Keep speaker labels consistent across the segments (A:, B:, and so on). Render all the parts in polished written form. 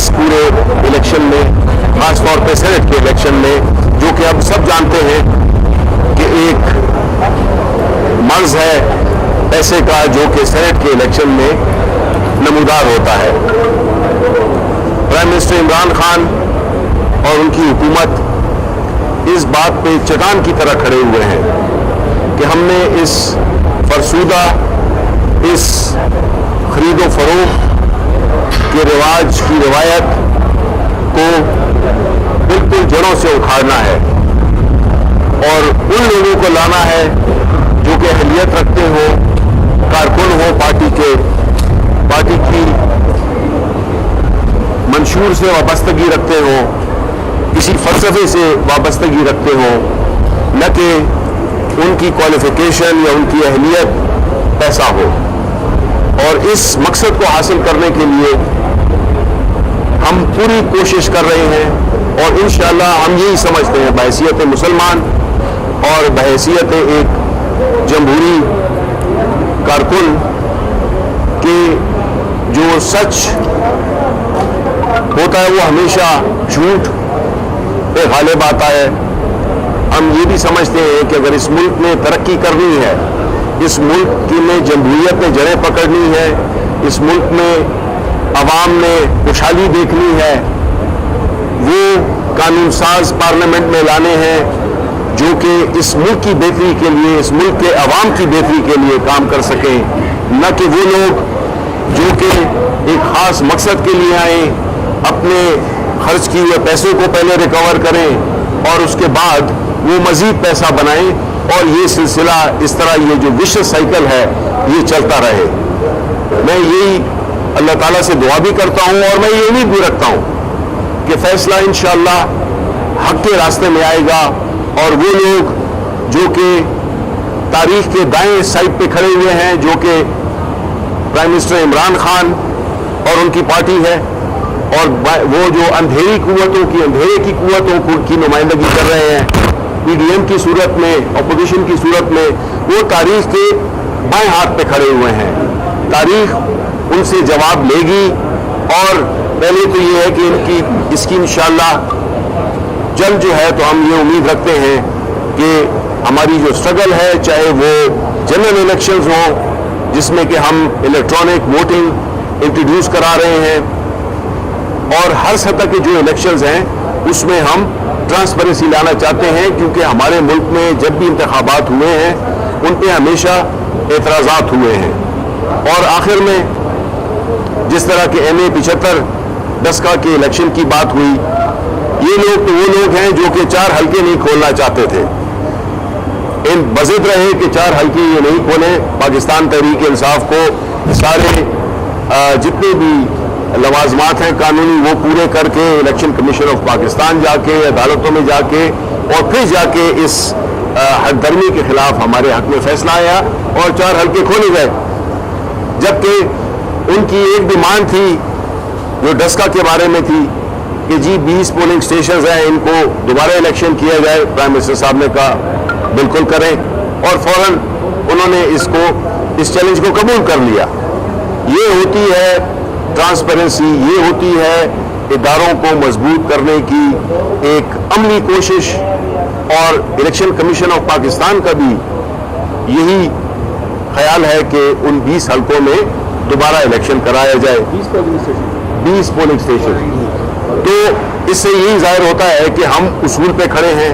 A: इस पूरे इलेक्शन में, खास तौर पे सेनेट के इलेक्शन में, जो कि अब सब जानते हैं कि एक मर्ज है पैसे का जो कि सेनेट के इलेक्शन में नमूदार होता है। प्राइम मिनिस्टर इमरान खान और उनकी हुकूमत इस बात पे चट्टान की तरह खड़े हुए हैं कि हमने इस फरसूदा, इस खरीदो फरोख्त के रिवाज की रिवायत को बिल्कुल जड़ों से उखाड़ना है और उन लोगों को लाना है जो कि अहलियत रखते हो, कारकुन हो पार्टी की मंशूर से वाबस्तगी रखते हो, किसी फलसफे से वाबस्तगी रखते हो, न कि उनकी क्वालिफिकेशन या उनकी अहलियत पैसा हो। और इस मकसद को हासिल करने के लिए हम पूरी कोशिश कर रहे हैं और इंशाअल्लाह हम यही समझते हैं बहैसियत मुसलमान और बहैसियत एक जमहूरी कारकुन कि जो सच होता है वो हमेशा झूठ पे गालिब आता है। हम ये भी समझते हैं कि अगर इस मुल्क में तरक्की करनी है, इस मुल्क में जमहूरियत में जड़ें पकड़नी है, इस मुल्क में अवाम में खुशहाली देखनी है, वो कानून साज पार्लियामेंट में लाने हैं जो कि इस मुल्क की बेहतरी के लिए, इस मुल्क के अवाम की बेहतरी के लिए काम कर सकें, न कि वो लोग जो कि एक ख़ास मकसद के लिए आए, अपने खर्च किए हुए पैसों को पहले रिकवर करें और उसके बाद वो मज़ीद पैसा बनाएं और ये सिलसिला इस तरह, ये जो विश्व साइकिल है, ये चलता रहे। मैं यही अल्लाह ताला से दुआ भी करता हूँ और मैं ये उम्मीद भी रखता हूँ कि फैसला इंशाअल्लाह हक के रास्ते में आएगा और वो लोग जो कि तारीख के दाएं साइड पे खड़े हुए हैं, जो कि प्राइम मिनिस्टर इमरान खान और उनकी पार्टी है, और वो जो अंधेरे की कुव्वतों की नुमाइंदगी कर रहे हैं पीडीएम की सूरत में, अपोजिशन की सूरत में, वो तारीख के बाएं हाथ पे खड़े हुए हैं। तारीख उनसे जवाब लेगी और पहले तो ये है कि इसकी इंशाअल्लाह जल्द जो है, तो हम ये उम्मीद रखते हैं कि हमारी जो स्ट्रगल है, चाहे वो जनरल इलेक्शंस हो जिसमें कि हम इलेक्ट्रॉनिक वोटिंग इंट्रोड्यूस करा रहे हैं, और हर सतह के जो इलेक्शंस हैं उसमें हम ट्रांसपेरेंसी लाना चाहते हैं, क्योंकि हमारे मुल्क में जब भी इंतखाबात हुए हैं उन पे हमेशा एतराज़ात हुए हैं। और आखिर में जिस तरह के MA 75 डस्का के इलेक्शन की बात हुई, ये लोग तो वो लोग हैं जो कि 4 हल्के नहीं खोलना चाहते थे। इन बज़िद रहे कि 4 हल्के ये नहीं खोलें, पाकिस्तान तहरीक इंसाफ को सारे जितने भी लवाजमात हैं कानूनी वो पूरे करके इलेक्शन कमीशन ऑफ पाकिस्तान जाके, अदालतों में जाके और फिर जाके इस हदधर्मी के खिलाफ हमारे हक में फैसला आया और 4 हल्के खोले गए। जबकि उनकी एक डिमांड थी जो डस्का के बारे में थी कि जी 20 पोलिंग स्टेशन हैं, इनको दोबारा इलेक्शन किया जाए। प्राइम मिनिस्टर साहब ने कहा बिल्कुल करें, और फौरन उन्होंने इस चैलेंज को कबूल कर लिया। ये होती है ट्रांसपेरेंसी, ये होती है इदारों को मजबूत करने की एक अमली कोशिश, और इलेक्शन कमीशन ऑफ पाकिस्तान का भी यही ख्याल है कि उन 20 हल्कों में दोबारा इलेक्शन कराया जाए। 20 पोलिंग स्टेशन। तो इससे यही जाहिर होता है कि हम उसूल पे खड़े हैं,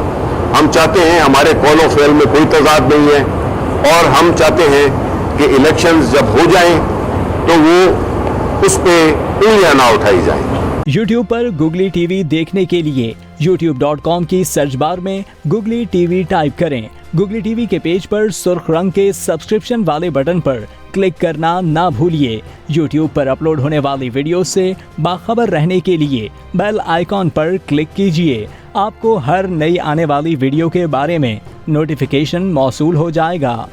A: हम चाहते हैं, हमारे कॉल ऑफ फेल में कोई तजाद नहीं है, और हम चाहते हैं कि इलेक्शंस जब हो जाएं तो वो उस पे उंगलियां ना उठाई जाएं।
B: YouTube पर गुगली टीवी देखने के लिए youtube.com की सर्च बार में गुगली टीवी टाइप करें। गुगली टीवी के पेज पर सुर्ख रंग के सब्सक्रिप्शन वाले बटन पर क्लिक करना ना भूलिए। YouTube पर अपलोड होने वाली वीडियो से बाखबर रहने के लिए बेल आइकॉन पर क्लिक कीजिए। आपको हर नई आने वाली वीडियो के बारे में नोटिफिकेशन मौसूल हो जाएगा।